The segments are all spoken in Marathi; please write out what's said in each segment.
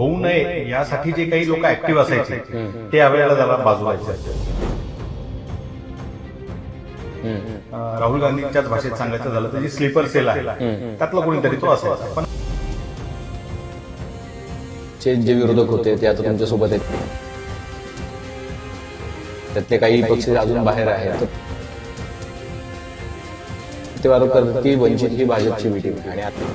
होऊ नये यासाठी जे काही लोक ऍक्टिव्ह असायचे ते यावेळेला जरा बाजूला यायचे. राहुल गांधींच्याच भाषेत सांगायचं झालं तर जी स्लीपर सेल आहे त्यातला कोणीतरी तो असायचा. पण जे विरोधक होते ते आता तुमच्या सोबत आहेत, त्यातले काही पक्ष अजून बाहेर आहेत. ते आरोप करतात की वंचित ही भाजपची मीटिंग आणि आता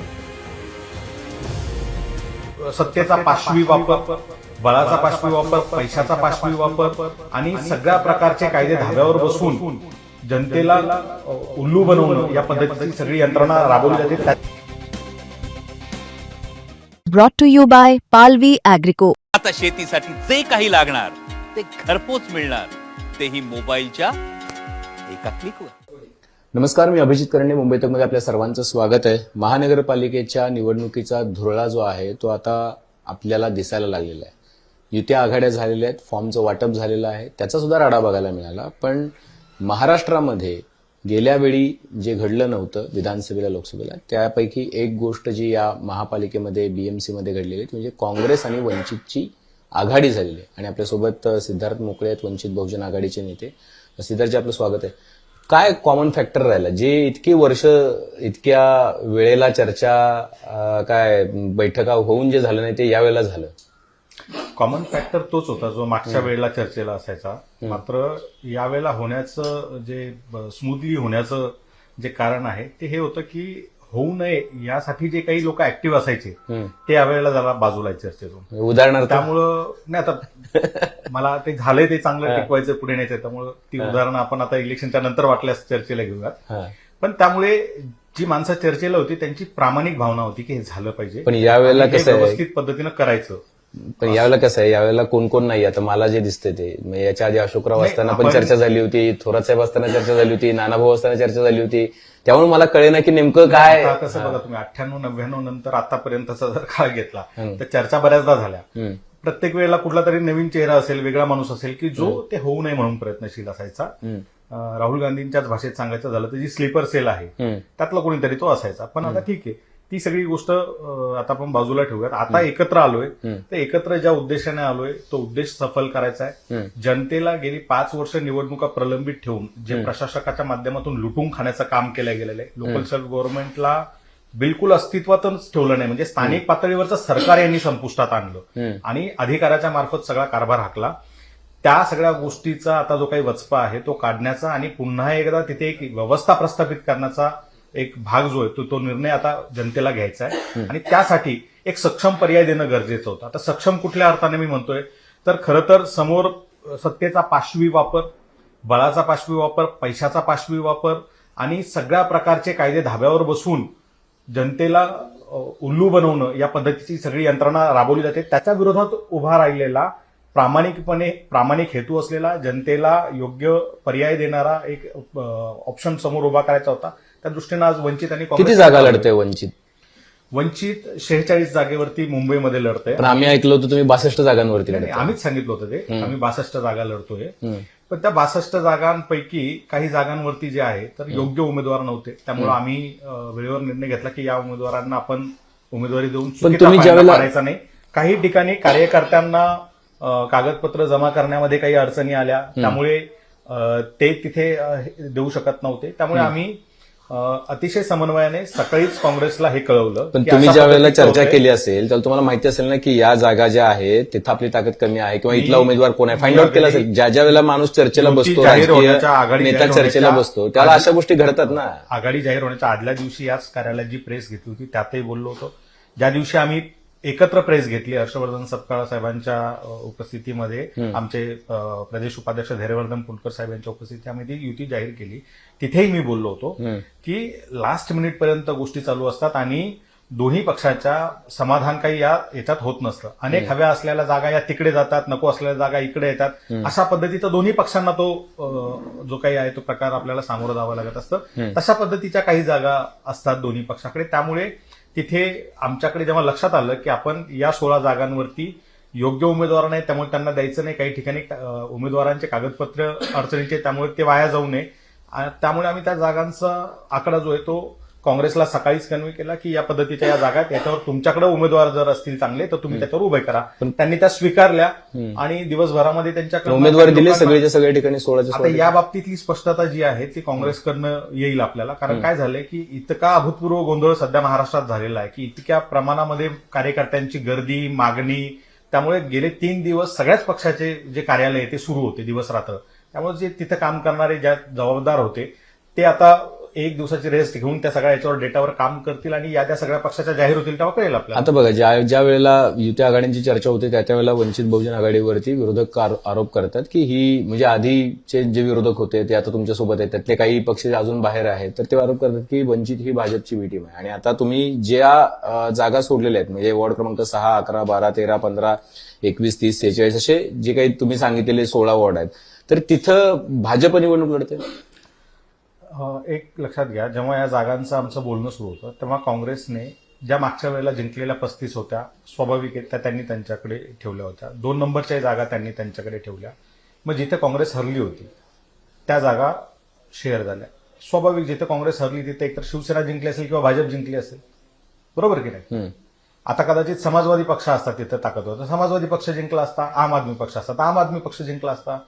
सत्तेचा पाशवी वापर, बळाचा पाशवी वापर, पैशाचा पाशवी वापर आणि सगळ्या प्रकारचे कायदे धाब्यावर बसवून जनतेला उल्लू बनवणं या पद्धतीची सगळी यंत्रणा राबवली जाते. Brought to you by Palvi Agrico. आता शेतीसाठी जे काही लागणार ते घरपोच मिळणार, तेही मोबाईलच्या एका क्लिकवर. नमस्कार, मी अभिजित करणे, मुंबई तकमध्ये आपल्या सर्वांचं स्वागत आहे. महानगरपालिकेच्या निवडणुकीचा धुरळा जो आहे तो आता आपल्याला दिसायला लागलेला आहे. युत्या आघाड्या झालेल्या आहेत, फॉर्मचं वाटप झालेलं आहे, त्याचा सुद्धा राडा बघायला मिळाला. पण महाराष्ट्रामध्ये गेल्या वेळी जे घडलं नव्हतं विधानसभेला, लोकसभेला, त्यापैकी एक गोष्ट जी या महापालिकेमध्ये BMC मध्ये घडलेली आहे म्हणजे काँग्रेस आणि वंचितची आघाडी झालेली आहे. आणि आपल्यासोबत सिद्धार्थ मोकळे आहेत, वंचित बहुजन आघाडीचे नेते. सिद्धार्थजी, आपलं स्वागत आहे. काय कॉमन फॅक्टर राहिला जे इतकी वर्ष इतक्या वेळेला चर्चा काय बैठका होऊन जे झालं नाही ते यावेळेला झालं? कॉमन फॅक्टर तोच होता जो मागच्या वेळेला चर्चेला असायचा. मात्र यावेळेला होण्याचं जे स्मूथली होण्याचं जे कारण आहे ते हे होतं की होऊ नये यासाठी जे काही लोक ऍक्टिव्ह असायचे ते यावेळेला जरा बाजूला चर्चेतून. उदाहरणार्थ त्यामुळं नाही, आता मला ते झालंय ते चांगलं टिकवायचं, पुढे न्यायचं, त्यामुळे ती उदाहरणं आपण आता इलेक्शनच्या नंतर वाटल्यास चर्चेला घेऊयात. पण त्यामुळे जी माणसं चर्चेला होती त्यांची प्रामाणिक भावना होती की हे झालं पाहिजे, पण यावेळेला आणि हे कसं आहे, व्यवस्थित पद्धतीनं करायचं. पण यावेळेला कसं आहे, यावेळेला कोण कोण नाही. आता मला जे दिसते ते म्हणजे याच्या आधी अशोकराव असताना पण चर्चा झाली होती, थोरात साहेब असताना चर्चा झाली होती, नानाभाऊ असताना चर्चा झाली होती. त्यामुळे मला कळेना की नेमकं काय. आता कसं बघा तुम्ही, 98-99 नंतर आतापर्यंतचा जर काळ घेतला तर चर्चा बऱ्याचदा झाल्या. प्रत्येक वेळेला कुठला तरी नवीन चेहरा असेल, वेगळा माणूस असेल की जो ते होऊ नये म्हणून प्रयत्नशील असायचा. राहुल गांधींच्याच भाषेत सांगायचं झालं तर जी स्लीपर सेल आहे त्यातला कोणीतरी तो असायचा. पण आता ठीक आहे, ती सगळी गोष्ट आता आपण बाजूला ठेवूयात. आता एकत्र आलोय तर एकत्र ज्या उद्देशाने आलोय तो उद्देश सफल करायचा आहे. जनतेला गेली 5 वर्ष निवडणुका प्रलंबित ठेवून जे प्रशासकाच्या माध्यमातून लुटून खाण्याचं काम केलं गेलेलं आहे, लोकल सेल्फ गव्हर्नमेंटला बिलकुल अस्तित्वातच ठेवलं नाही. म्हणजे स्थानिक पातळीवरचं सरकार यांनी संपुष्टात आणलं आणि अधिकाऱ्याच्या मार्फत सगळा कारभार हाकला. त्या सगळ्या गोष्टीचा आता जो काही वचपा आहे तो काढण्याचा आणि पुन्हा एकदा तिथे एक व्यवस्था प्रस्थापित करण्याचा एक भाग जो आहे तो निर्णय आता जनतेला घ्यायचा आहे. आणि त्यासाठी एक सक्षम पर्याय देणं गरजेचं होतं. आता सक्षम कुठल्या अर्थाने मी म्हणतोय तर खरं तर समोर सत्तेचा पाशवी वापर, बळाचा पाशवी वापर, पैशाचा पाशवी वापर आणि सगळ्या प्रकारचे कायदे धाब्यावर बसवून जनतेला उल्लू बनवणं या पद्धतीची सगळी यंत्रणा राबवली जाते. त्याच्या विरोधात उभा राहिलेला प्रामाणिक हेतू असलेला जनतेला योग्य पर्याय देणारा एक ऑप्शन समोर उभा करायचा होता. त्या दृष्टीनं आज वंचित आणि किती जागा लढते वंचित? वंचित 46 जागेवरती मुंबईमध्ये लढतंय. पण आम्ही ऐकलं होतं तुम्ही 62 जागांवरती लढताय. आम्हीच सांगितलं होतं ते, आम्ही 62 जागा लढतोय. पण त्या 62 जागांपैकी काही जागांवरती जे आहे तर योग्य उमेदवार नव्हते. त्यामुळे आम्ही वेळेवर निर्णय घेतला की या उमेदवारांना आपण उमेदवारी देऊन पाडायचा नाही. काही ठिकाणी कार्यकर्त्यांना कागदपत्र जमा करण्यामध्ये काही अडचणी आल्या, त्यामुळे ते तिथे देऊ शकत नव्हते. त्यामुळे आम्ही अतिशय समन्वयाने सकाळीच काँग्रेसला हे कळवलं. पण तुम्ही ज्या वेळेला चर्चा केली असेल तर तुम्हाला माहिती असेल ना की या जागा ज्या आहेत तिथं आपली ताकद कमी आहे किंवा इथला उमेदवार कोण आहे फाइंड आउट केलं असेल. ज्या ज्या वेळेला माणूस चर्चेला बसतो, नेता चर्चेला बसतो, त्याला अशा गोष्टी घडतात ना. आघाडी जाहीर होण्याच्या आदल्या दिवशी याच कार्यालयात जी प्रेस घेतली होती त्यातही बोललो होतो. ज्या दिवशी आम्ही एकत्र प्रेस घेतली हर्षवर्धन सपकाळ साहेबांच्या उपस्थितीमध्ये, आमचे प्रदेश उपाध्यक्ष धैर्यवर्धन पुणकर साहेब यांच्या उपस्थितीत आम्ही ती युती जाहीर केली, तिथेही मी बोललो होतो की लास्ट मिनिट पर्यंत गोष्टी चालू असतात आणि दोन्ही पक्षाच्या समाधान काही याच्यात होत नसतं. अनेक हव्या असलेल्या जागा या तिकडे जातात, नको असलेल्या जागा इकडे येतात. अशा पद्धतीचा दोन्ही पक्षांना तो जो काही आहे तो प्रकार आपल्याला सामोरं जावं लागत असतं. तशा पद्धतीच्या काही जागा असतात दोन्ही पक्षाकडे. त्यामुळे तिथे आमच्याकडे जेव्हा लक्षात आलं की आपण या 16 जागांवरती योग्य उमेदवार नाही त्यामुळे त्यांना द्यायचं नाही, काही ठिकाणी उमेदवारांचे कागदपत्र अडचणीचे त्यामुळे ते वाया जाऊ नये, त्यामुळे आम्ही त्या जागांचा आकडा जो आहे तो काँग्रेसला सकाळीच कन्व्हे केला की या पद्धतीच्या या जागा आहेत, याच्यावर तुमच्याकडे उमेदवार जर असतील चांगले तर तुम्ही त्याच्यावर उभे करा. त्यांनी त्या स्वीकारल्या आणि दिवसभरामध्ये त्यांच्याकडे उमेदवार दिले सगळ्याच्या सगळ्या ठिकाणी 16च्या आता 16. या बाबतीतली स्पष्टता जी आहे ती काँग्रेसकडनं येईल आपल्याला. कारण काय झालंय की इतका अभूतपूर्व गोंधळ सध्या महाराष्ट्रात झालेला आहे की इतक्या प्रमाणामध्ये कार्यकर्त्यांची गर्दी, मागणी, त्यामुळे गेले 3 दिवस सगळ्याच पक्षाचे जे कार्यालय ते सुरू होते दिवस रात्र. त्यामुळे जे तिथं काम करणारे ज्या जबाबदार होते ते आता 1 दिवसाची रेस्ट घेऊन त्या सगळ्या याच्यावर डेटावर काम करतील आणि या त्या सगळ्या पक्षाच्या जाहीर होतील तेव्हा कळेल आपल्याला. आता बघा, ज्या वेळेला युती आघाडीची चर्चा होते त्या वेळेला वंचित बहुजन आघाडीवरती विरोधक आरोप करतात की ही म्हणजे आधीचे जे विरोधक होते ते आता तुमच्यासोबत आहेत, त्यातले काही पक्ष अजून बाहेर आहेत, तर ते आरोप करतात की वंचित ही भाजपची बी टीम आहे. आणि आता तुम्ही ज्या जागा सोडलेल्या आहेत म्हणजे वॉर्ड क्रमांक 6, 11, 12, 13, 15, 21, 30, 46 असे जे काही तुम्ही सांगितलेले 16 वॉर्ड आहेत, तर तिथं भाजप निवडणूक लढते. एक लक्षात घ्या, जेव्हा या जागांचं आमचं बोलणं सुरू होतं तेव्हा काँग्रेसने ज्या मागच्या वेळेला जिंकलेल्या 35 होत्या स्वाभाविक आहेत त्या त्यांनी त्यांच्याकडे ठेवल्या होत्या. 2 नंबरच्या जागा त्यांनी त्यांच्याकडे ठेवल्या. मग जिथे काँग्रेस हरली होती त्या जागा शेअर झाल्या. स्वाभाविक जिथे काँग्रेस हरली तिथे एकतर शिवसेना जिंकली असेल किंवा भाजप जिंकली असेल, बरोबर की नाही. आता कदाचित समाजवादी पक्ष असतात तिथे ताकद होतं, समाजवादी पक्ष जिंकला असता, आम आदमी पक्ष असता तर आम आदमी पक्ष जिंकला असता.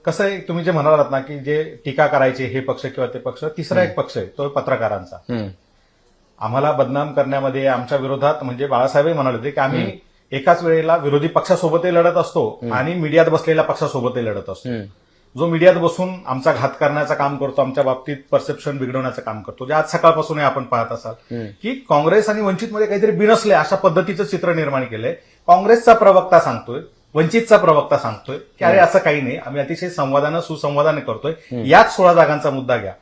कसं आहे, तुम्ही जे म्हणालात ना की जे टीका करायचे हे पक्ष किंवा ते पक्ष, तिसरा एक पक्ष आहे तो पत्रकारांचा. आम्हाला बदनाम करण्यामध्ये आमच्या विरोधात म्हणजे बाळासाहेबही म्हणाले होते की आम्ही एकाच वेळेला विरोधी पक्षासोबतही लढत असतो आणि मीडियात बसलेल्या पक्षासोबतही लढत असतो. जो मीडियात बसून आमचा घात करण्याचं काम करतो, आमच्या बाबतीत परसेप्शन बिघडवण्याचं काम करतो, जे आज सकाळपासूनही आपण पाहत असाल की काँग्रेस आणि वंचितमध्ये काहीतरी बिनसले अशा पद्धतीचं चित्र निर्माण केलंय. काँग्रेसचा प्रवक्ता सांगतोय, वंचितचा प्रवक्ता सांगतोय की अरे असं काही नाही, आम्ही अतिशय सुसंवादाने करतोय. याच 16 जागांचा मुद्दा घ्या.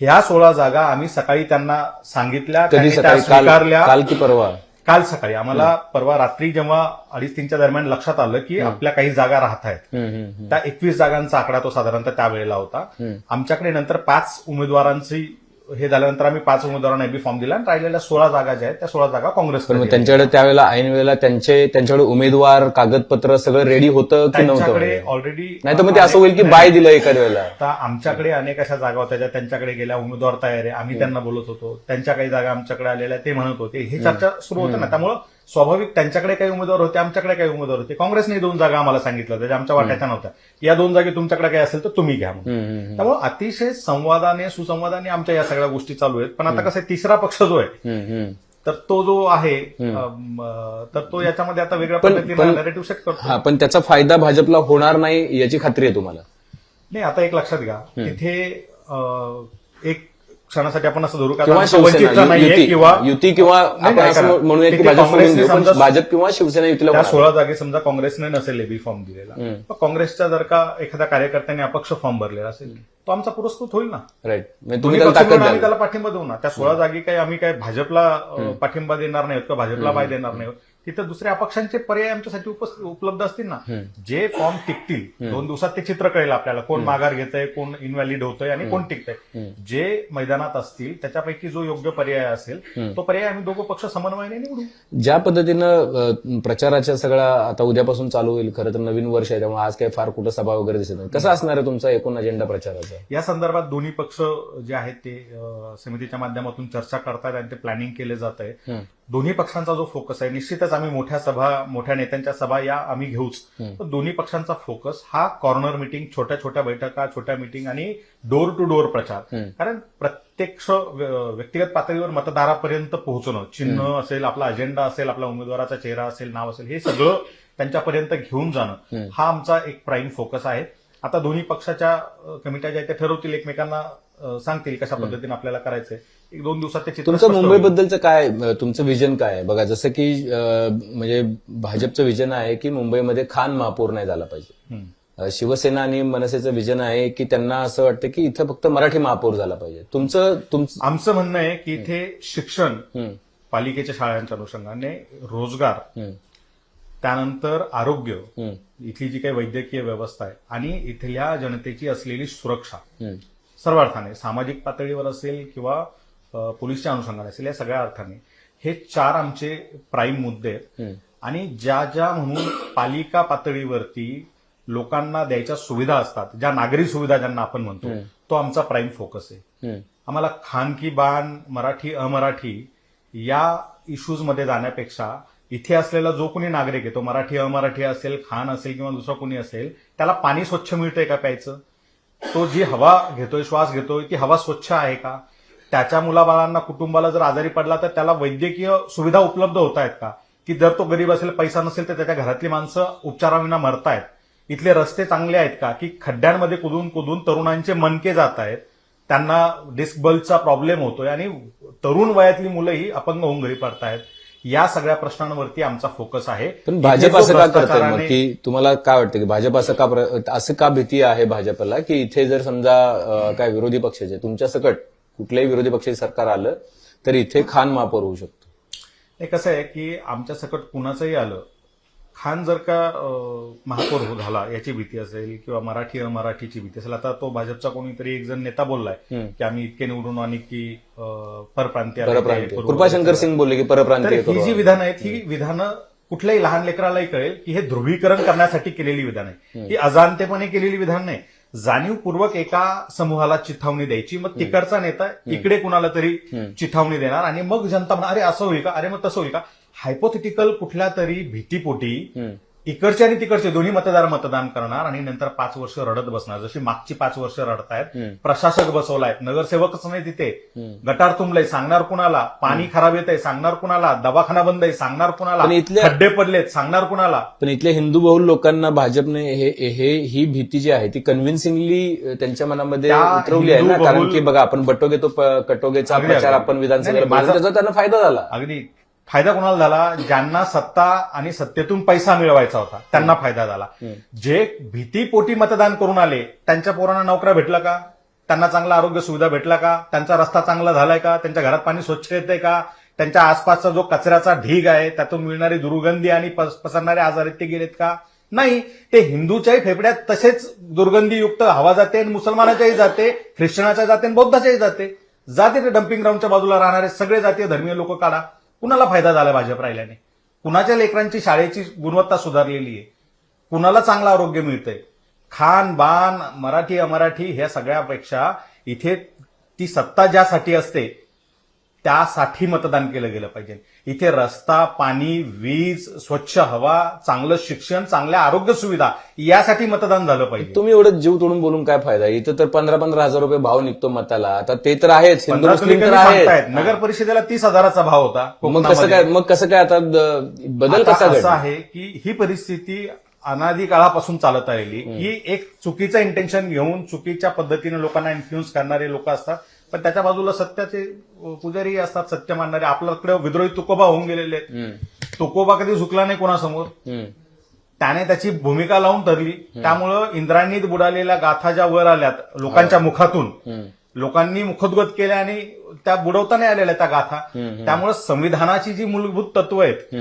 ह्या 16 जागा आम्ही सकाळी त्यांना सांगितल्या, त्यांनी त्या स्वीकारल्या. काल की परवा? काल सकाळी आम्हाला परवा रात्री जेव्हा 2:30-3च्या दरम्यान लक्षात आलं की आपल्या काही जागा राहत आहेत, त्या 21 जागांचा आकडा तो साधारणतः त्यावेळेला होता. आमच्याकडे नंतर 5 उमेदवारांची हे झाल्यानंतर आम्ही 5 उमेदवारांना एबी फॉर्म दिला आणि राहिलेल्या 16 जागा ज्या आहेत त्या 16 जागा काँग्रेसकडे. त्यांच्याकडे त्यावेळेला ऐन वेळेला त्यांच्याकडे उमेदवार, कागदपत्र सगळं रेडी होतं की नव्हतं? ऑलरेडी नाही तर मग ते असं होईल की बाय दिलं एका वेळेला. आता आमच्याकडे अनेक अशा जागा होत्या ज्या त्यांच्याकडे गेल्या, उमेदवार तयार आहे, आम्ही त्यांना बोलत होतो, त्यांच्या काही जागा आमच्याकडे आलेल्या ते म्हणत होते, हे चर्चा सुरू होते ना. त्यामुळं स्वाभाविक त्यांच्याकडे काही उमेदवार होते, आमच्याकडे काही उमेदवार होते. काँग्रेसने 2 जागा आम्हाला सांगितलं होत्या ज्या आमच्या वाट्याच्या नव्हत्या, या 2 जागी तुमच्याकडे काही असेल तर तुम्ही घ्या म्हणून. त्यामुळे अतिशय सुसंवादाने आमच्या या सगळ्या गोष्टी चालू आहेत. पण आता कसं आहे, तिसरा पक्ष जो आहे तर तो जो आहे तर तो याच्यामध्ये आता वेगळ्या पद्धतीने नॅरेटिव्ह सेट करतो. पण त्याचा फायदा भाजपला होणार नाही याची खात्री आहे तुम्हाला? नाही, आता एक लक्षात घ्या, तिथे एक क्षणासाठी आपण असं धरू का वंचितचा नाहीये किंवा युती किंवा आपण असं म्हणूया की भाजप किंवा शिवसेना युतीला त्या 16 जागी समजा काँग्रेसने नसेल एबी फॉर्म दिलेला, तर काँग्रेसच्या जर का एखाद्या कार्यकर्त्याने अपक्ष फॉर्म भरलेला असेल तो आमचा पुरस्कृत होईल ना. राईट. तुम्ही आम्ही त्याला पाठिंबा देऊ ना. त्या 16 जागी काही आम्ही काय भाजपला पाठिंबा देणार नाही किंवा भाजपला बाय देणार नाही. तिथं दुसऱ्या अपक्षांचे पर्याय आमच्यासाठी उपलब्ध असतील ना. जे फॉर्म टिकतील 2 दिवसात ते चित्र कळेल आपल्याला, कोण माघार घेतंय, कोण इनव्हॅलिड होतंय आणि कोण टिकतंय. जे मैदानात असतील त्याच्यापैकी जो योग्य पर्याय असेल तो पर्याय आम्ही दोघं पक्ष समन्वयाने निवडू. ज्या पद्धतीनं प्रचाराच्या सगळा आता उद्यापासून चालू होईल, खरं तर नवीन वर्ष आहे त्यामुळे आज काही फार कुठं सभा वगैरे दिसत नाही, कसं असणार आहे तुमचा एकूण अजेंडा प्रचाराचा? या संदर्भात दोन्ही पक्ष जे आहेत ते समितीच्या माध्यमातून चर्चा करतात आणि ते प्लॅनिंग केले जात आहे. दोन्ही पक्षांचा जो फोकस आहे, निश्चितच आम्ही मोठ्या नेत्यांच्या सभा या आम्ही घेऊच, पण दोन्ही पक्षांचा फोकस हा कॉर्नर मिटिंग, छोट्या छोट्या बैठका, छोट्या मिटिंग आणि डोर टू डोर प्रचार. कारण प्रत्यक्ष व्यक्तिगत पातळीवर मतदारापर्यंत पोहोचणं, चिन्ह असेल, आपला अजेंडा असेल, आपला उमेदवाराचा चेहरा असेल, नाव असेल, हे सगळं त्यांच्यापर्यंत घेऊन जाणं हा आमचा एक प्राईम फोकस आहे. आता दोन्ही पक्षाच्या कमिट्या ज्या त्या ठरवतील, एकमेकांना सांगतील कशा पद्धतीने आपल्याला करायचंय. 1-2 दिवसात ते चित्र. तुमचं मुंबईबद्दलचं काय, तुमचं विजन काय आहे? बघा, जसं की म्हणजे भाजपचं विजन आहे की मुंबईमध्ये खान महापौर नाही झाला पाहिजे. शिवसेना आणि मनसेचं विजन आहे की त्यांना असं वाटतं की इथं फक्त मराठी महापौर झाला पाहिजे. आमचं म्हणणं आहे की इथे शिक्षण, पालिकेच्या शाळांच्या अनुषंगाने रोजगार, त्यानंतर आरोग्य, इथली जी काही वैद्यकीय व्यवस्था आहे आणि इथल्या जनतेची असलेली सुरक्षा, सर्व अर्थाने सामाजिक पातळीवर असेल किंवा पोलीसच्या अनुषंगाने असेल, या सगळ्या अर्थाने हे 4 आमचे प्राईम मुद्दे आहेत. आणि ज्या म्हणून पालिका पातळीवरती लोकांना द्यायच्या सुविधा असतात, ज्या नागरी सुविधा ज्यांना आपण म्हणतो, तो आमचा प्राईम फोकस आहे. आम्हाला खान की बान, मराठी अमराठी या इश्यूजमध्ये जाण्यापेक्षा इथे असलेला जो कोणी नागरिक आहे, तो मराठी अमराठी असेल, खान असेल किंवा दुसरा कोणी असेल, त्याला पाणी स्वच्छ मिळतंय का प्यायचं? तो जी हवा घेतोय, श्वास घेतोय, ती हवा स्वच्छ आहे का? त्याच्या मुलाबाळांना, कुटुंबाला जर आजारी पडला तर त्याला वैद्यकीय सुविधा उपलब्ध होत आहेत का? की जर तो गरीब असेल, पैसा नसेल, तर त्याच्या घरातली माणसं उपचाराविना मरतायत. इथले रस्ते चांगले आहेत का? की खड्ड्यांमध्ये कुदून कुदून तरुणांचे मनके जात आहेत, त्यांना डिस्क बल्बचा प्रॉब्लेम होतोय आणि तरुण वयातली मुलंही अपंग होऊन घरी पडतायत. या सगळ्या प्रश्नांवरती आमचा फोकस आहे. पण भाजप असं का करतंय मग? की तुम्हाला काय वाटतं की भाजप असं का भीती आहे भाजपला की इथे जर समजा काय विरोधी पक्षाचे तुमच्या सकट कुठल्याही विरोधी पक्षाचे सरकार आलं तर इथे खान महापौर होऊ शकतो? हे कसं आहे की आमच्या सकट कुणाचंही आलं, खान जर का महापौर झाला याची भीती असेल किंवा मराठी अमराठीची भीती असेल. आता तो भाजपचा कोणीतरी एक जण नेता बोललाय की आम्ही इतके निवडून आणि की परप्रांतीय कृपाशंकर सिंग बोलले की परप्रांतीय ही जी विधानं आहेत, ही विधानं कुठल्याही लहान लेकरालाही कळेल की हे ध्रुवीकरण करण्यासाठी केलेली विधान आहे. ही अजाणतेपणे केलेली विधान नाही. जाणीवपूर्वक एका समूहाला चिथावणी द्यायची, मग तिकडचा नेता इकडे कुणाला तरी चिथावणी देणार आणि मग जनता म्हणणार अरे असं होईल का, अरे मग तसं होईल का. हायपोथेटिकल कुठल्या तरी भीतीपोटी इकडचे आणि तिकडचे दोन्ही मतदार मतदान करणार आणि नंतर 5 वर्ष रडत बसणार. जशी मागची 5 वर्ष रडतायत. प्रशासक बसवलाय, नगरसेवकच नाही तिथे. गटार तुंबलंय, सांगणार कुणाला. पाणी खराब येत आहे, सांगणार कुणाला. दवाखाना बंद आहे, सांगणार कुणाला. खड्डे पडलेत, सांगणार कुणाला. पण इथल्या हिंदू बहुल लोकांना भाजपने ही भीती जी आहे ती कन्व्हिन्सिंगली त्यांच्या मनामध्ये उतरवली आहे ना. कारण की बघा, आपण कटोगेचा प्रचार आपण विधानसभेला त्याचा त्यांना फायदा झाला. अगदी फायदा कोणाला झाला? ज्यांना सत्ता आणि सत्तेतून पैसा मिळवायचा होता त्यांना फायदा झाला. जे भीतीपोटी मतदान करून आले त्यांच्या पोरांना नोकऱ्या भेटला का? त्यांना चांगला आरोग्य सुविधा भेटला का? त्यांचा रस्ता चांगला झालाय का? त्यांच्या घरात पाणी स्वच्छ येतंय का? त्यांच्या आसपासचा जो कचऱ्याचा ढीग आहे त्यातून मिळणारी दुर्गंधी आणि पसरणारे आजार आहेत ते गेलेत का? नाही. ते हिंदूच्याही फेफड्यात तसेच दुर्गंधीयुक्त हवा जाते आणि मुसलमानाच्याही जाते, ख्रिश्चनाच्या जाते आणि बौद्धाच्याही जाते. ते डम्पिंग ग्राउंडच्या बाजूला राहणारे सगळे जातीय धर्मीय लोक काढा. कुणाला फायदा झाला भाजप राहिल्याने? कुणाच्या लेकरांची शाळेची गुणवत्ता सुधारलेली आहे? कुणाला चांगलं आरोग्य मिळतंय? खान बान, मराठी अमराठी ह्या सगळ्यापेक्षा इथे ती सत्ता ज्यासाठी असते त्यासाठी मतदान केलं गेलं पाहिजे. इथे रस्ता, पाणी, वीज, स्वच्छ हवा, चांगलं शिक्षण, चांगल्या आरोग्य सुविधा यासाठी मतदान झालं पाहिजे. तुम्ही एवढं जीव तोडून बोलून काय फायदा? इथं तर 15-15 हजार रुपये भाव निघतो मताला. आता ते तर आहेच, हिंदू मुस्लिम तर आहेत. नगर परिषदेला 30,000चा भाव होता. मग कसं काय आता बदल कसा असं आहे की ही परिस्थिती अनादी काळापासून चालत आलेली. ही एक चुकीचं इंटेन्शन घेऊन चुकीच्या पद्धतीने लोकांना इन्फ्लुएन्स करणारे लोक असतात. पण त्याच्या बाजूला सत्याचे पुजारी असतात, सत्य मानणारे. आपल्याकडे विद्रोही तुकोबा होऊन गेलेले आहेत. तुकोबा कधी झुकला नाही कोणासमोर. त्याने त्याची भूमिका लावून धरली. त्यामुळं इंद्रायणीत बुडालेल्या गाथा ज्या वर आल्यात लोकांच्या मुखातून, लोकांनी मुखोद्गत केल्या आणि त्या बुडवता नाही आलेल्या त्या गाथा. त्यामुळे संविधानाची जी मूलभूत तत्व आहेत,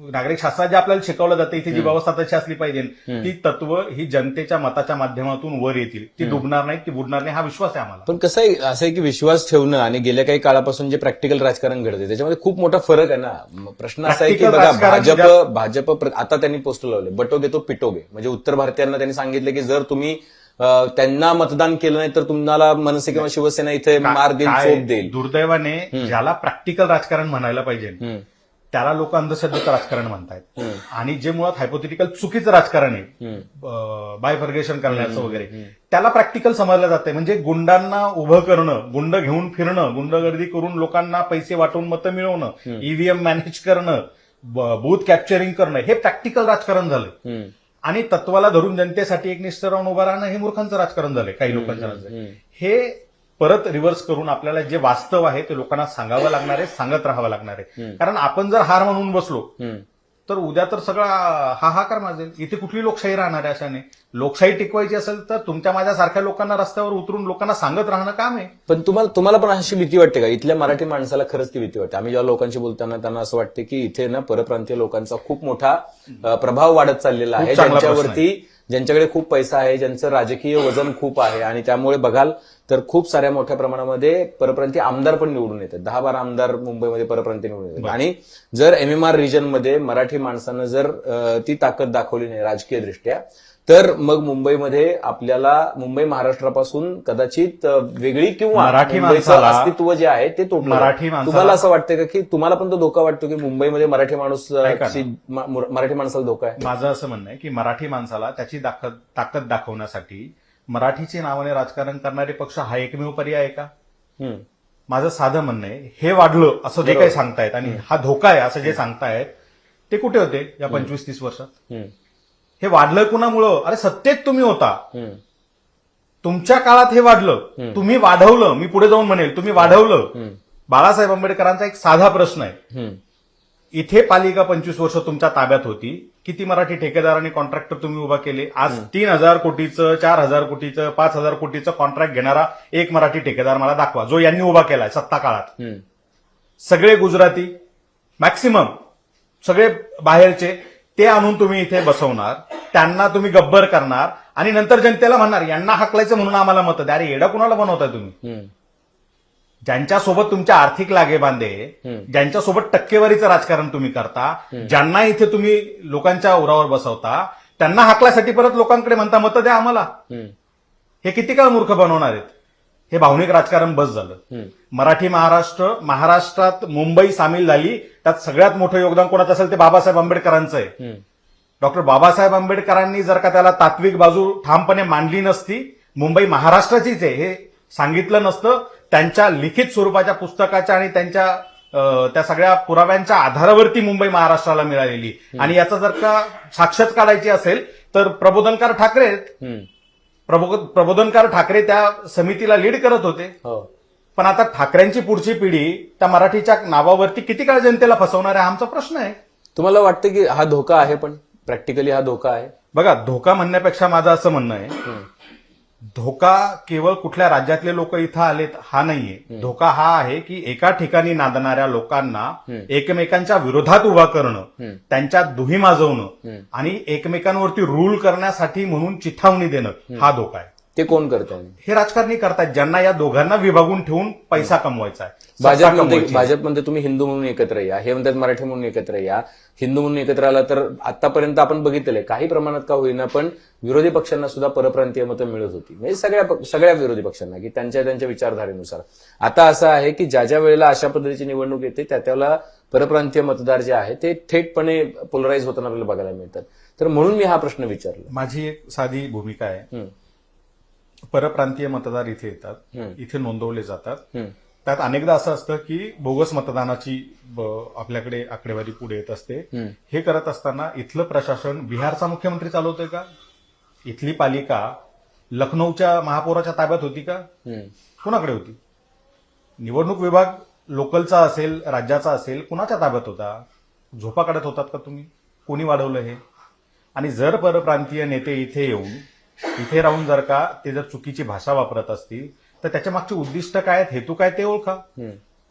नागरिक शास्त्रात जे आपल्याला शिकवलं जातं, इथे जी व्यवस्था तशी असली पाहिजे, ती तत्व ही जनतेच्या मताच्या माध्यमातून वर येतील. ती डुबणार नाही, ती बुडणार नाही, हा विश्वास आहे आम्हाला. पण कसं आहे, असं आहे की विश्वास ठेवणं आणि गेल्या काही काळापासून जे प्रॅक्टिकल राजकारण घडते त्याच्यामध्ये खूप मोठा फरक आहे ना. प्रश्न असा आहे की बघा, भाजप आता त्यांनी पोस्टर लावले, बटोगे तो पिटोगे. म्हणजे उत्तर भारतीयांना त्यांनी सांगितलं की जर तुम्ही त्यांना मतदान केलं नाही तर तुम्हाला मनसे किंवा शिवसेना इथे मार देईल, चोप देईल. दुर्दैवाने ज्याला प्रॅक्टिकल राजकारण म्हणायला पाहिजे त्याला लोक अंधश्रद्धेचं राजकारण म्हणतायत. आणि जे मुळात हायपोथेटिकल चुकीचं राजकारण आहे, बायफर्गेशन करण्याचं वगैरे, त्याला प्रॅक्टिकल समजलं जातंय. म्हणजे गुंडांना उभं करणं, गुंड घेऊन फिरणं, गुंडगर्दी करून लोकांना पैसे वाटून मतं मिळवणं, ईव्हीएम मॅनेज करणं, बूथ कॅप्चरिंग करणं, हे प्रॅक्टिकल राजकारण झालं. आणि तत्वाला धरून जनतेसाठी एक निष्ठ राहून उभं राहणं हे मूर्खांचं राजकारण झालंय काही लोकांच्या नजरेत. हे परत रिव्हर्स करून आपल्याला जे वास्तव आहे ते लोकांना सांगावं लागणार आहे, सांगत राहावं लागणार आहे. कारण आपण जर हार म्हणून बसलो तर उद्या तर सगळा हाहाकार माजेल. इथे कुठली लोकशाही राहणार आहे अशाने? लोकशाही टिकवायची असेल तर तुमच्या माझ्यासारख्या लोकांना रस्त्यावर उतरून लोकांना सांगत राहणं काम आहे. पण तुम्हाला पण अशी भीती वाटते का? इथल्या मराठी माणसाला खरंच ती भीती वाटते. आम्ही जेव्हा लोकांशी बोलताना त्यांना असं वाटते की इथे ना परप्रांतीय लोकांचा खूप मोठा प्रभाव वाढत चाललेला आहे, ज्यांच्याकडे खूप पैसा आहे, ज्यांचं राजकीय वजन खूप आहे. आणि त्यामुळे बघाल तर खूप साऱ्या मोठ्या प्रमाणामध्ये परप्रांतीय आमदार पण निवडून येतात. 10-12 आमदार मुंबईमध्ये परप्रांतीय निवडून येतात. आणि जर MMR रिजनमध्ये मराठी माणसानं जर ती ताकद दाखवली नाही राजकीय दृष्ट्या, तर मग मुंबईमध्ये आपल्याला मुंबई महाराष्ट्रापासून कदाचित वेगळी किंवा मराठी मुंबईचं माणसाला- अस्तित्व जे आहे ते तोडलं मराठी जातं. माणसाला- तुम्हाला असं वाटतं का की तुम्हाला पण तो धोका वाटतो की मुंबईमध्ये मराठी माणूस ऐका ना. मराठी माणसाला धोका आहे? माझं असं म्हणणं आहे की मराठी माणसाला त्याची ताकद दाखवण्यासाठी मराठीची नावाने राजकारण करणारे पक्ष हा एकमेव पर्याय आहे का? हम्म. माझं साधं म्हणणं आहे, हे वाढलं असं जे काही सांगतायत आणि हा धोका आहे असं जे सांगतायत ते कुठे होते या 25-30 वर्षात? हम्म. हे वाढलं कुणामुळं? अरे सत्तेत तुम्ही होता, हम्म. तुमच्या काळात हे वाढलं, तुम्ही वाढवलं. मी पुढे जाऊन म्हणेल तुम्ही वाढवलं. बाळासाहेब आंबेडकरांचा एक साधा प्रश्न आहे, हम्म. इथे पालिका 25 वर्ष तुमच्या ताब्यात होती, किती मराठी ठेकेदार आणि कॉन्ट्रॅक्टर तुम्ही उभा केले? आज 3,000 कोटीचं, 4,000 कोटीचं, 5,000 कोटीचं कॉन्ट्रॅक्ट घेणारा एक मराठी ठेकेदार मला दाखवा जो यांनी उभा केलाय सत्ता काळात. हम्म. सगळे गुजराती, मॅक्सिमम सगळे बाहेरचे, ते आणून तुम्ही इथे बसवणार, त्यांना तुम्ही गब्बर करणार आणि नंतर जनतेला म्हणणार यांना हाकलायचं म्हणून आम्हाला मतं द्या. अरे येडा कुणाला बनवताय तुम्ही? हम्म. ज्यांच्यासोबत तुमच्या आर्थिक लागेबांधे, ज्यांच्यासोबत टक्केवारीचं राजकारण तुम्ही करता, ज्यांना इथे तुम्ही लोकांच्या उरावर बसवता, त्यांना हाकल्यासाठी परत लोकांकडे म्हणता मतं द्या आम्हाला. हम्म. हे किती काळ मूर्ख बनवणार आहेत? हे भावनिक राजकारण बस झालं. मराठी महाराष्ट्रात मुंबई सामील झाली, त्यात सगळ्यात मोठं योगदान कोणाचं असेल ते बाबासाहेब आंबेडकरांचं आहे. डॉक्टर बाबासाहेब आंबेडकरांनी जर का त्याला तात्विक बाजू ठामपणे मांडली नसती, मुंबई महाराष्ट्राचीच आहे हे सांगितलं नसतं, त्यांच्या लिखित स्वरूपाच्या पुस्तकाच्या आणि त्यांच्या त्या सगळ्या पुराव्यांच्या आधारावरती मुंबई महाराष्ट्राला मिळालेली. आणि याचा जर का साक्षात काढायची असेल तर प्रबोधनकार ठाकरे आहेत. प्रबोधनकार ठाकरे त्या समितीला लीड करत होते. हो. पण आता ठाकरेंची पुढची पिढी त्या मराठीच्या नावावरती किती काळ जनतेला फसवणार आहे? आमचा प्रश्न आहे. तुम्हाला वाटतं की हा धोका आहे? पण प्रॅक्टिकली हा धोका आहे? बघा, धोका म्हणण्यापेक्षा माझं असं म्हणणं आहे, धोका केवळ कुठल्या राज्यातले लोक इथं आलेत हा नाहीये. धोका हा आहे की एका ठिकाणी नांदणाऱ्या लोकांना एकमेकांच्या विरोधात उभा करणं, त्यांच्यात दुही माजवणं आणि एकमेकांवरती रूल करण्यासाठी म्हणून चिथावणी देणं, हा धोका आहे. ते कोण करताय? हे राजकारणी करतात ज्यांना या दोघांना विभागून ठेवून पैसा कमवायचा आहे, सत्ता कमवायची. भाजपमध्ये तुम्ही हिंदू म्हणून एकत्र या, हे म्हणतात मराठी म्हणून एकत्र या. हिंदू म्हणून एकत्र आला तर आतापर्यंत आपण बघितलंय काही प्रमाणात का होईना पण विरोधी पक्षांना सुद्धा परप्रांतीय मतं मिळत होती, म्हणजे सगळ्या विरोधी पक्षांना की त्यांच्या विचारधारेनुसार. आता असं आहे की ज्या वेळेला अशा पद्धतीची निवडणूक येते त्याला परप्रांतीय मतदार जे आहे ते थेटपणे पोलराईज होताना आपल्याला बघायला मिळतात. तर म्हणून मी हा प्रश्न विचारला. माझी एक साधी भूमिका आहे, परप्रांतीय मतदार इथे येतात, इथे नोंदवले जातात. त्यात अनेकदा असं असतं की बोगस मतदानाची आपल्याकडे आकडेवारी पुढे येत असते. हे करत असताना इथलं प्रशासन बिहारचा मुख्यमंत्री चालवतोय का? इथली पालिका लखनौच्या महापौराच्या ताब्यात होती का? कुणाकडे होती? निवडणूक विभाग लोकलचा असेल, राज्याचा असेल, कुणाच्या ताब्यात होता? झोपा काढत होतात का तुम्ही? कोणी वाढवलं हे? आणि जर परप्रांतीय नेते इथे येऊन इथे राहून जर का ते जर चुकीची भाषा वापरत असतील तर त्याच्या मागची उद्दिष्ट काय आहेत, हेतू काय ते ओळखा.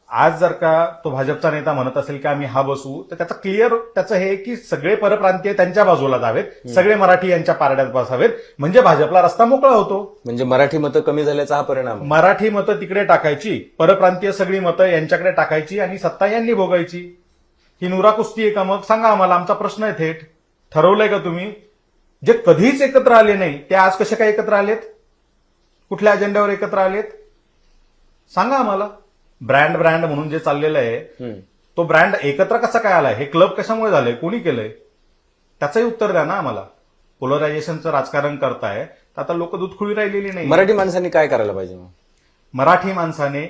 आज जर का तो भाजपचा नेता म्हणत असेल की आम्ही हा बसू, तर त्याचं क्लिअर त्याचं हे की सगळे परप्रांतीय त्यांच्या बाजूला जावेत, सगळे मराठी यांच्या पारड्यात बसावेत, म्हणजे भाजपला रस्ता मोकळा होतो. म्हणजे मराठी मतं कमी झाल्याचा हा परिणाम. मराठी मतं तिकडे टाकायची, परप्रांतीय सगळी मतं यांच्याकडे टाकायची आणि सत्ता यांनी भोगायची. ही नुरा कुस्ती आहे का? मग सांगा आम्हाला, आमचा प्रश्न आहे थेट. ठरवलंय का तुम्ही? जे कधीच एकत्र आले नाही ते आज कसे काय एकत्र आलेत? कुठल्या अजेंड्यावर एकत्र आलेत? सांगा आम्हाला. ब्रँड म्हणून जे चाललेलं आहे तो ब्रँड एकत्र कसा काय आलाय? हे क्लब कशामुळे झालंय? कोणी केलंय? त्याचंही उत्तर द्या ना आम्हाला. पोलरायझेशनचं राजकारण करताय तर आता लोक दूधखुळी राहिलेली नाही. मराठी माणसांनी काय करायला पाहिजे? मराठी माणसाने,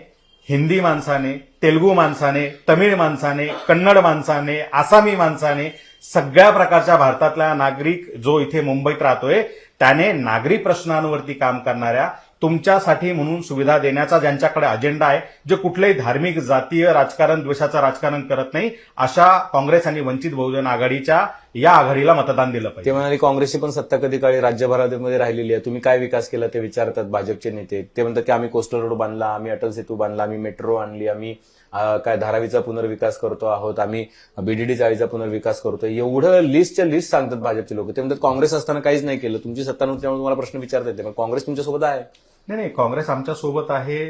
हिंदी माणसाने, तेलुगू माणसाने, तमिळ माणसाने, कन्नड माणसाने, आसामी माणसाने, सगळ्या प्रकारच्या भारतातला नागरिक जो इथे मुंबईत राहतोय त्याने नागरी प्रश्नांवरती काम करणाऱ्या, तुमच्यासाठी म्हणून सुविधा देण्याचा ज्यांच्याकडे अजेंडा आहे, जे कुठलेही धार्मिक जातीय राजकारण, द्वेषाचं राजकारण करत नाही, अशा काँग्रेस आणि वंचित बहुजन आघाडीच्या या आघाडीला मतदान दिलं पाहिजे. ते म्हणाले काँग्रेसची पण सत्ता कधी काळी राज्यभरामध्ये राहिलेली आहे, तुम्ही काय विकास केला ते विचारतात भाजपचे नेते. ते म्हणतात की आम्ही कोस्टल रोड बांधला, आम्ही अटल सेतू बांधला, आम्ही मेट्रो आणली, आम्ही काय धारावीचा पुनर्विकास करतो आहोत, आम्ही BDD चाळीचा पुनर्विकास करतो. एवढं लिस्टच्या लिस्ट सांगतात भाजपचे लोक. ते म्हणतात काँग्रेस असताना काहीच नाही केलं, तुमची सत्ता नव्हती त्यामुळे तुम्हाला प्रश्न विचारता येते. पण काँग्रेस तुमच्यासोबत आहे. नाही, काँग्रेस आमच्या सोबत आहे.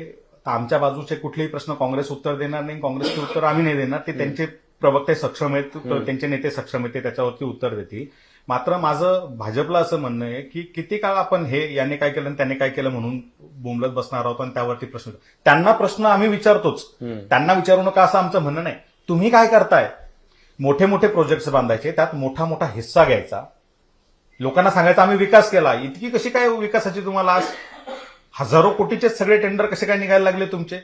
तर आमच्या बाजूचे कुठलेही प्रश्न काँग्रेस उत्तर देणार नाही, काँग्रेसचे उत्तर आम्ही नाही देणार. ते त्यांचे प्रवक्ते सक्षम आहेत, त्यांचे नेते सक्षम आहेत, ते त्याच्यावरती उत्तर देतील. मात्र माझं भाजपला असं म्हणणं आहे की किती काळ आपण हे याने काय केलं आणि त्याने काय केलं म्हणून बोंबलत बसणार आहोत आणि त्यावरती प्रश्न. त्यांना प्रश्न आम्ही विचारतोच, त्यांना विचारू नका असं आमचं म्हणणं नाही. तुम्ही काय करताय? मोठे मोठे प्रोजेक्ट्स बांधायचे, त्यात मोठा मोठा हिस्सा घ्यायचा, लोकांना सांगायचं आम्ही विकास केला. इतकी कशी काय विकासाची तुम्हाला आज हजारो कोटीचे सगळे टेंडर कसे काय निघायला लागले तुमचे?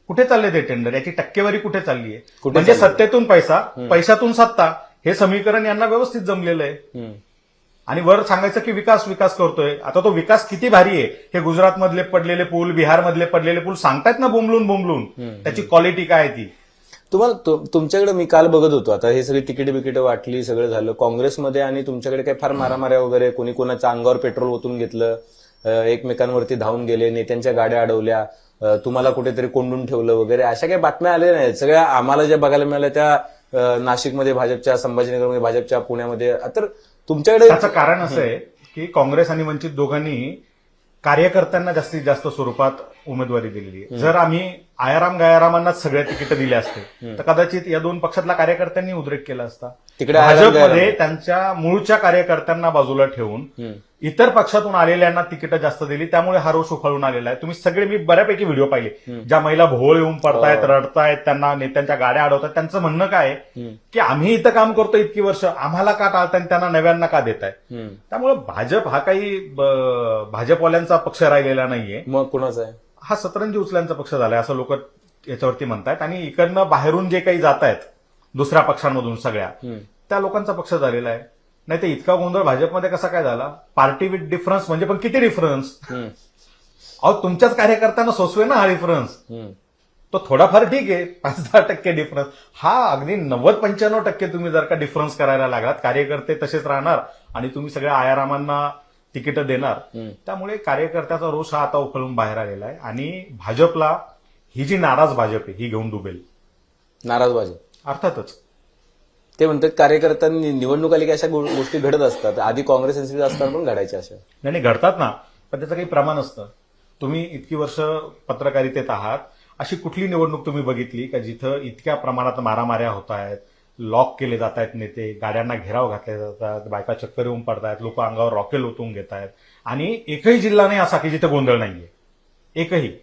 कुठे चालले ते टेंडर? याची टक्केवारी कुठे चालली आहे? म्हणजे सत्तेतून पैसा, पैशातून सत्ता, हे समीकरण यांना व्यवस्थित जमलेलं आहे. आणि वर सांगायचं की विकास विकास करतोय. आता तो विकास किती भारी आहे हे गुजरात मधले पडलेले पूल, बिहार मधले पडलेले पूल सांगतायत ना बोंबलून. त्याची क्वालिटी काय आहे ती. तुम्हाला तुमच्याकडे मी काल बघत होतो, आता हे सगळी तिकीट वाटली, सगळं झालं काँग्रेसमध्ये, आणि तुमच्याकडे काही फार मारामाऱ्या वगैरे, कोणी कोणाच्या अंगावर पेट्रोल ओतून घेतलं, एकमेकांवरती धावून गेले, नेत्यांच्या गाड्या अडवल्या, तुम्हाला कुठेतरी कोंडून ठेवलं वगैरे, अशा काही बातम्या आल्या नाहीत. सगळ्या आम्हाला ज्या बघायला मिळाल्या त्या नाशिकमध्ये भाजपच्या, संभाजीनगरमध्ये भाजपच्या, पुण्यामध्ये. तर तुमच्याकडे त्याचं कारण असं आहे की काँग्रेस आणि वंचित दोघांनी कार्यकर्त्यांना जास्तीत जास्त स्वरूपात उमेदवारी दिलेली आहे. जर आम्ही आयाराम गयारामांनाच सगळ्या तिकीट दिले असते तर कदाचित या दोन पक्षातल्या कार्यकर्त्यांनी उद्रेक केला असता. तिकडे भाजपमध्ये त्यांच्या मूळच्या कार्यकर्त्यांना बाजूला ठेवून इतर पक्षातून आलेल्यांना तिकीट जास्त दिली, त्यामुळे हा रोष उफाळून आलेला आहे. तुम्ही सगळे, मी बऱ्यापैकी व्हिडिओ पाहिले, ज्या महिला भोळ येऊन पडतायत, रडतायत, त्यांना नेत्यांच्या गाड्या अडवतात. त्यांचं म्हणणं काय आहे की आम्ही इथं काम करतो इतकी वर्ष, आम्हाला का टाळताय, त्यांना नव्यांना का देताय? त्यामुळे भाजप हा काही भाजपवाल्यांचा पक्ष राहिलेला नाहीये. मग कुणाचा आहे? हा सतरंजी उचल्यांचा पक्ष झालाय असं लोक याच्यावरती म्हणतायत. आणि इकडनं बाहेरून जे काही जात आहेत दुसऱ्या पक्षांमधून सगळ्या, त्या लोकांचा पक्ष झालेला आहे. नाही तर इतका गोंधळ भाजपमध्ये कसा काय झाला? पार्टी विथ डिफरन्स म्हणजे पण किती डिफरन्स? अहो तुमच्याच कार्यकर्त्यांना सोसवे ना हा डिफरन्स. तो थोडाफार ठीक आहे, 5-10% डिफरन्स. हा अगदी 90-95% तुम्ही जर का डिफरन्स करायला लागलात, कार्यकर्ते तसेच राहणार आणि तुम्ही सगळ्या आयारामांना तिकीट देणार. त्यामुळे कार्यकर्त्याचा रोष हा आता उफाळून बाहेर आलेला आहे. आणि भाजपला ही जी नाराज भाजप आहे ही घेऊन डुबेल. नाराज भाजप अर्थातच. ते म्हणतात कार्यकर्त्यांनी निवडणूक आली की अशा गोष्टी घडत असतात, आधी काँग्रेस एनसीपी असताना पण घडायच्या अशा. नाही घडतात ना, पण त्याचं काही प्रमाण असतं. तुम्ही इतकी वर्ष पत्रकारितेत आहात, अशी कुठली निवडणूक तुम्ही बघितली का जिथं इतक्या प्रमाणात मारामाऱ्या होत आहेत, लॉक केले जात आहेत नेते, गाड्यांना घेराव घातले जातात, बायका चक्कर येऊन पडतायत, लोक अंगावर रॉकेल ओतून घेत आहेत, आणि एकही जिल्हा नाही असा की जिथे गोंधळ नाहीये? एकही.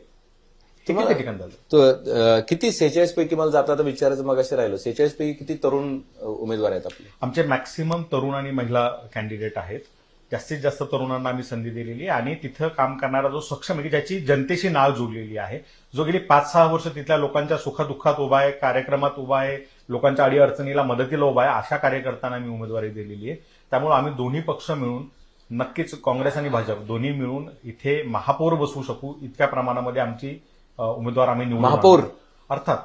किती ठिकाण झालं? किती 46 पैकी मला जाता विचारायचं मग असे राहिलो, 46 पैकी किती तरुण उमेदवार आहेत आपले? आमचे मॅक्सिमम तरुण आणि महिला कॅन्डिडेट आहेत. जास्तीत जास्त तरुणांना आम्ही संधी दिलेली आहे. आणि तिथं काम करणारा जो सक्षम आहे की ज्याची जनतेशी नाळ जुळलेली आहे, जो गेली 5-6 वर्ष तिथल्या लोकांच्या सुखदुःखात उभा आहे, कार्यक्रमात उभा आहे, लोकांच्या अडीअडचणीला मदतीला उभा आहे, अशा कार्यकर्त्यांना आम्ही उमेदवारी दिलेली आहे. त्यामुळे आम्ही दोन्ही पक्ष मिळून नक्कीच, काँग्रेस आणि भाजप दोन्ही मिळून इथे महापौर बसवू शकू इतक्या प्रमाणामध्ये आमची उमेदवार आम्ही निवडून. महापौर अर्थात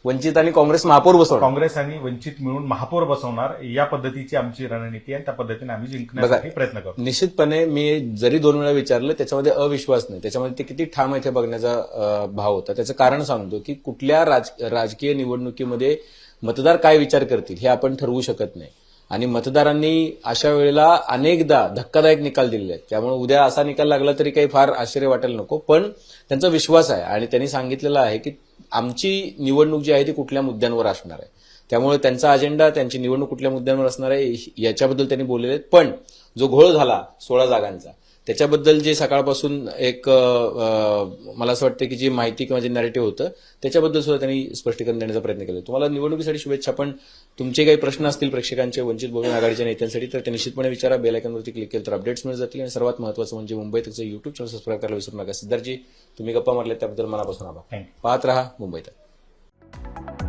वंचित आणि काँग्रेस महापौर बसवणार, काँग्रेस आणि वंचित मिळून महापौर बसवणार, या पद्धतीची आमची रणनीती आहे. आणि त्या पद्धतीने आम्ही जिंकण्यासाठी प्रयत्न करतो. निश्चितपणे मी जरी 2 वेळा विचारलं, त्याच्यामध्ये अविश्वास नाही, त्याच्यामध्ये ते किती ठाम आहे ते बघण्याचा भाव होता. त्याचं कारण सांगतो की कुठल्या राजकीय निवडणुकीमध्ये मतदार काय विचार करतील हे आपण ठरवू शकत नाही. आणि मतदारांनी अशा वेळेला अनेकदा धक्कादायक निकाल दिलेले आहेत. त्यामुळे उद्या असा निकाल लागला तरी काही फार आश्चर्य वाटायला नको. पण त्यांचा विश्वास आहे आणि त्यांनी सांगितलेलं आहे की आमची निवडणूक जी आहे ती कुठल्या मुद्द्यांवर असणार आहे. त्यामुळे त्यांचा अजेंडा, त्यांची निवडणूक कुठल्या मुद्द्यांवर असणार आहे याच्याबद्दल त्यांनी बोललेले आहेत. पण जो घोळ झाला 16 जागांचा, त्याच्याबद्दल जे सकाळपासून एक मला असं वाटतं की जी माहिती किंवा जे नॅरेटिव्ह होतं त्याच्याबद्दल सुद्धा त्यांनी स्पष्टीकरण देण्याचा प्रयत्न केला. तुम्हाला निवडणुकीसाठी शुभेच्छा. पण तुमचे काही प्रश्न असतील प्रेक्षकांचे, वंचित बहुजन आघाडीच्या नेत्यांसाठी, तर ते निश्चितपणे विचारा. बेल आयकॉनवरती क्लिक केलं तर अपडेट्स मिळत जातील. आणि सर्वात महत्त्वाचं म्हणजे मुंबई तकचं युट्यूब चॅनल सबस्क्राईब करायला विसरू नका. सिद्धार्थजी, तुम्ही गप्पा मारल्या त्याबद्दल मनापासून आभार. पाहत रहा मुंबई तक.